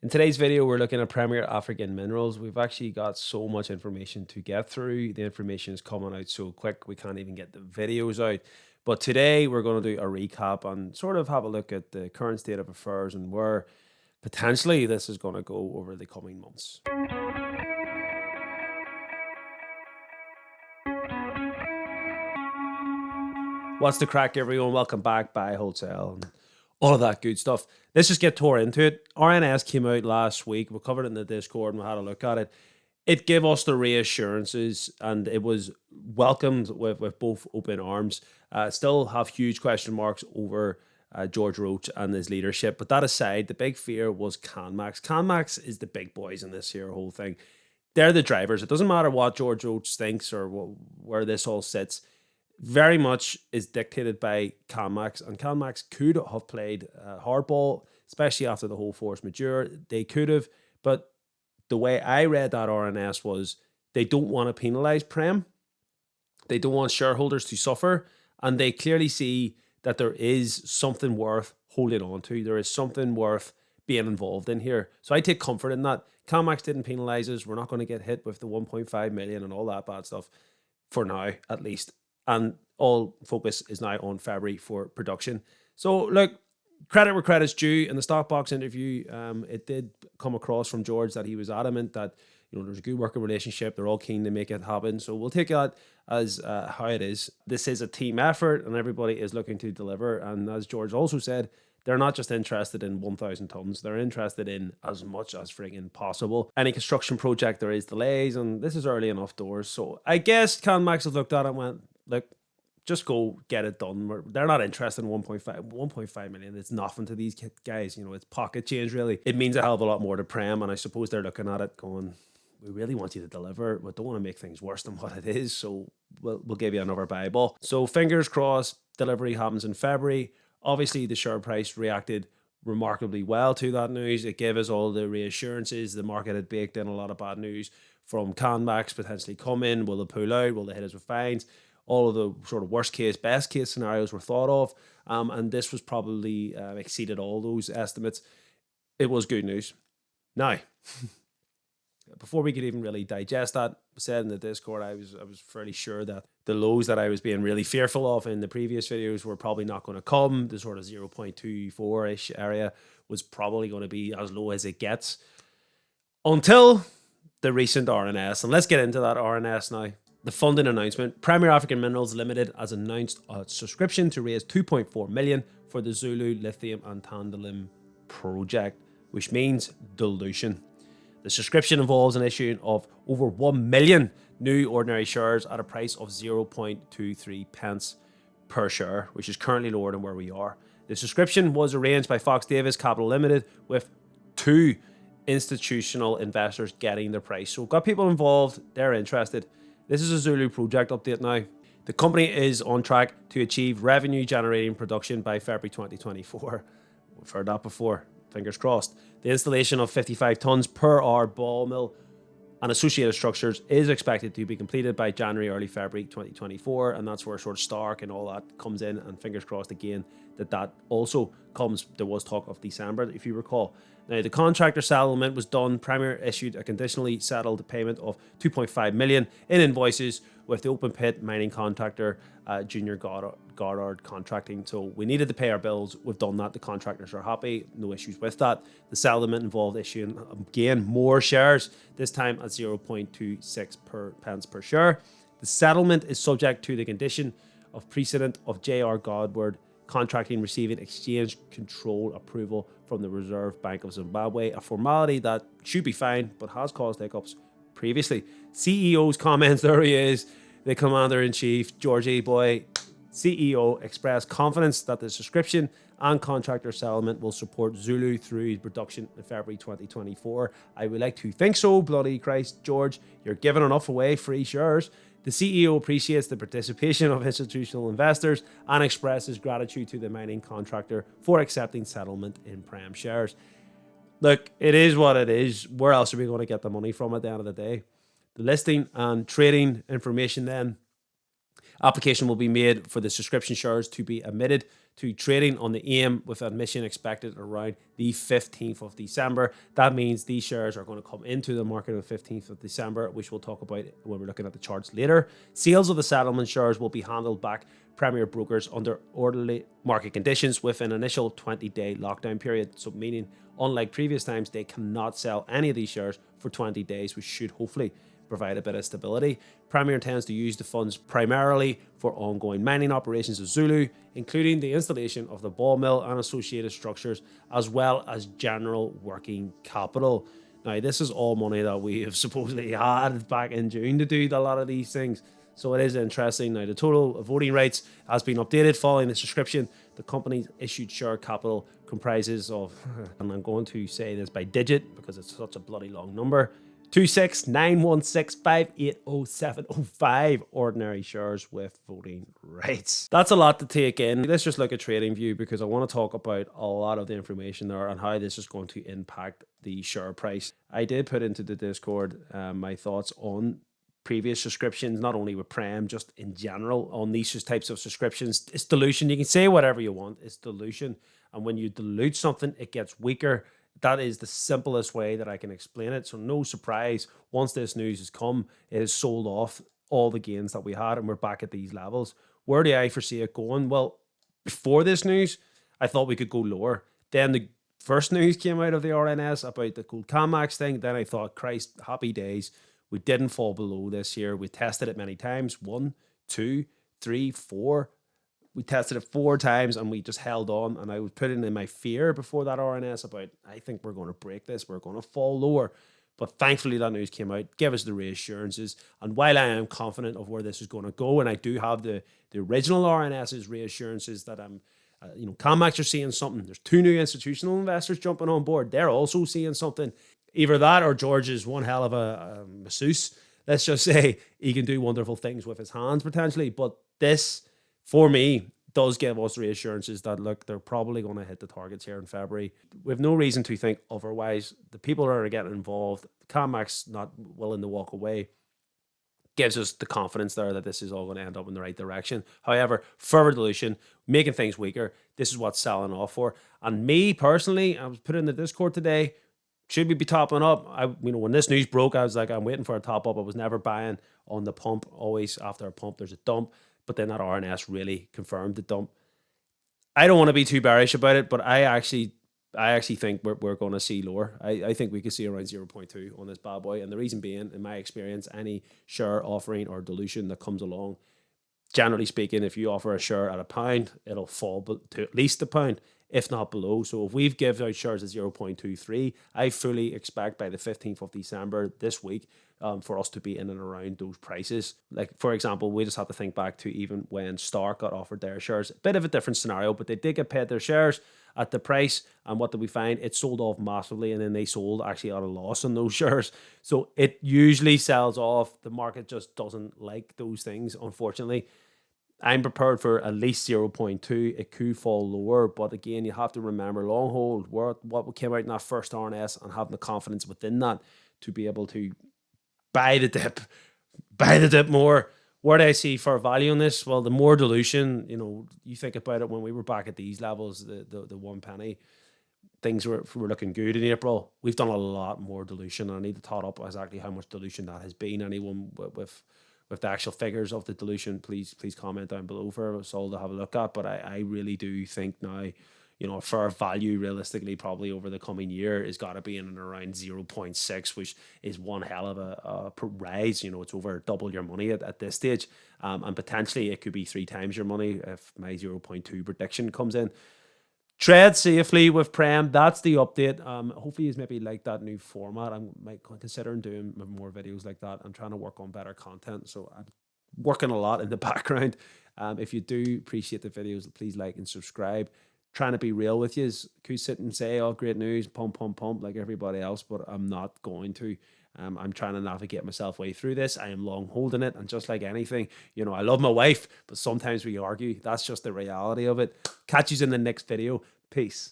In today's video, we're looking at Premier African Minerals. We've actually got so much information to get through. The information is coming out so quick, we can't even get the videos out. But today, we're going to do a recap and sort of have a look at the current state of affairs and where potentially this is going to go over the coming months. What's the crack, everyone? Welcome back. Buy, wholesale, and all of that good stuff. Let's just get tore into it. RNS came out last week. We covered it in the Discord and we had a look at it. It gave us the reassurances and it was welcomed with both open arms. Still have huge question marks over George Roach and his leadership. But that aside, the big fear was CanMax. CanMax is the big boys in this here whole thing. They're the drivers. It doesn't matter what George Roach thinks or where this all sits. Very much is dictated by CanMax, and CanMax could have played hardball, especially after the whole force majeure. They could have, but the way I read that RNS was they don't want to penalise Prem. They don't want shareholders to suffer, and they clearly see that there is something worth holding on to. There is something worth being involved in here. So I take comfort in that. CanMax didn't penalise us. We're not going to get hit with the 1.5 million and all that bad stuff for now, at least. And all focus is now on February for production. So, look, credit where credit's due. In the Stockbox interview, it did come across from George that he was adamant that there's a good working relationship. They're all keen to make it happen. So we'll take that as how it is. This is a team effort, and everybody is looking to deliver. And as George also said, they're not just interested in 1,000 tons. They're interested in as much as friggin' possible. Any construction project, there is delays, and this is early enough doors. So I guess CanMax have looked at it and went, look, just go get it done. They're not interested in 1.5 million. It's nothing to these guys. It's pocket change, really. It means a hell of a lot more to Prem, and I suppose they're looking at it going, we really want you to deliver. We don't want to make things worse than what it is, so we'll give you another buy ball. So fingers crossed, delivery happens in February. Obviously, the share price reacted remarkably well to that news. It gave us all the reassurances. The market had baked in a lot of bad news from CanMax potentially coming. Will they pull out? Will they hit us with fines? All of the sort of worst case, best case scenarios were thought of. And this was probably exceeded all those estimates. It was good news. Now, before we could even really digest that, I said in the Discord, I was fairly sure that the lows that I was being really fearful of in the previous videos were probably not going to come. The sort of 0.24-ish area was probably going to be as low as it gets until the recent RNS. And let's get into that RNS now. The funding announcement. Premier African Minerals Limited has announced a subscription to raise 2.4 million for the Zulu lithium and tantalum project, which means dilution. The subscription involves an issue of over 1 million new ordinary shares at a price of 0.23 pence per share, which is currently lower than where we are. The subscription was arranged by Fox Davis Capital Limited, with 2 institutional investors getting the price. So we've got people involved, they're interested. This is a Zulu project update now. The company is on track to achieve revenue generating production by February 2024. We've heard that before. Fingers crossed. The installation of 55 tons per hour ball mill and associated structures is expected to be completed by January, early February 2024. And that's where sort of Stark and all that comes in. And fingers crossed again that also comes. There was talk of December, if you recall. Now, the contractor settlement was done. Premier issued a conditionally settled payment of 2.5 million in invoices with the open pit mining contractor, Junior Goddard Contracting. So we needed to pay our bills. We've done that. The contractors are happy. No issues with that. The settlement involved issuing, again, more shares, this time at 0.26 pence per share. The settlement is subject to the condition of precedent of J.R. Goddard Contracting receiving exchange control approval from the Reserve Bank of Zimbabwe, a formality that should be fine but has caused hiccups previously. CEO's comments, there he is, the Commander-in-Chief, Georgie boy. CEO expressed confidence that the subscription and contractor settlement will support Zulu through production in February 2024. I would like to think so, bloody Christ, George. You're giving enough away, free shares. The CEO appreciates the participation of institutional investors and expresses gratitude to the mining contractor for accepting settlement in Prem shares. Look, it is what it is. Where else are we going to get the money from at the end of the day? The listing and trading information then. Application will be made for the subscription shares to be admitted to trading on the AIM with admission expected around the 15th of December. That means these shares are going to come into the market on the 15th of December, which we'll talk about when we're looking at the charts later. Sales of the settlement shares will be handled back Premier brokers under orderly market conditions with an initial 20-day lockdown period. So meaning, unlike previous times, they cannot sell any of these shares for 20 days, which should hopefully provide a bit of stability. Premier intends to use the funds primarily for ongoing mining operations of Zulu, including the installation of the ball mill and associated structures, as well as general working capital. Now, this is all money that we have supposedly had back in June to do a lot of these things. So it is interesting. Now, the total voting rights has been updated following the subscription. The company's issued share capital comprises of, and I'm going to say this by digit because it's such a bloody long number, 269165800705 ordinary shares with voting rights. That's a lot to take in. Let's just look at TradingView because I want to talk about a lot of the information there and how this is going to impact the share price. I did put into the Discord my thoughts on previous subscriptions, not only with Prem, just in general on these types of subscriptions. It's dilution. You can say whatever you want. It's dilution. And when you dilute something, it gets weaker. That is the simplest way that I can explain it. So no surprise, once this news has come, it has sold off all the gains that we had and we're back at these levels. Where do I foresee it going? Well, before this news, I thought we could go lower. Then the first news came out of the RNS about the gold CanMax thing. Then I thought, Christ, happy days. We didn't fall below this year. We tested it many times. 1, 2, 3, 4. We tested it 4 times and we just held on. And I was putting in my fear before that RNS about, I think we're going to break this. We're going to fall lower. But thankfully that news came out, gave us the reassurances. And while I am confident of where this is going to go, and I do have the original RNS's reassurances that I'm, CanMax are seeing something. There's 2 new institutional investors jumping on board. They're also seeing something. Either that or George is one hell of a masseuse. Let's just say he can do wonderful things with his hands potentially. But this, for me, does give us reassurances that, look, they're probably going to hit the targets here in February. We have no reason to think otherwise. The people that are getting involved, CanMax not willing to walk away, gives us the confidence there that this is all going to end up in the right direction. However, further dilution, making things weaker, this is what's selling off for. And me personally, I was put in the Discord today, should we be topping up? When this news broke, I was like, I'm waiting for a top up. I was never buying on the pump. Always after a pump, there's a dump. But then that RNS really confirmed the dump. I don't want to be too bearish about it, but I actually think we're going to see lower. I think we could see around 0.2 on this bad boy. And the reason being, in my experience, any share offering or dilution that comes along, generally speaking, if you offer a share at £1, it'll fall to at least £1, if not below. So if we've given out shares at 0.23, I fully expect by the 15th of December this week for us to be in and around those prices. Like, for example, we just have to think back to even when Stark got offered their shares. A bit of a different scenario, but they did get paid their shares at the price. And what did we find? It sold off massively, and then they sold actually at a loss on those shares. So it usually sells off. The market just doesn't like those things, unfortunately. I'm prepared for at least 0.2. It could fall lower, but again, you have to remember long hold, what came out in that first RNS, and having the confidence within that to be able to buy the dip more. Where do I see for value on this? Well, the more dilution, you think about it when we were back at these levels, the 1 penny, things were looking good in April. We've done a lot more dilution. I need to tot up exactly how much dilution that has been. Anyone with the actual figures of the dilution, please comment down below for us all to have a look at. But I really do think now, a fair value realistically probably over the coming year is got to be in and around 0.6, which is one hell of a rise. It's over double your money at this stage. And potentially it could be 3 times your money if my 0.2 prediction comes in. Tread safely with Prem. That's the update. Hopefully, it's maybe like that new format. I might consider doing more videos like that. I'm trying to work on better content, so I'm working a lot in the background. If you do appreciate the videos, please like and subscribe. Trying to be real with you. Could sit and say, "Oh, great news, pump, like everybody else," but I'm not going to. I'm trying to navigate myself way through this. I am long holding it, and just like anything, I love my wife, but sometimes we argue. That's just the reality of it. Catch you in the next video. Peace.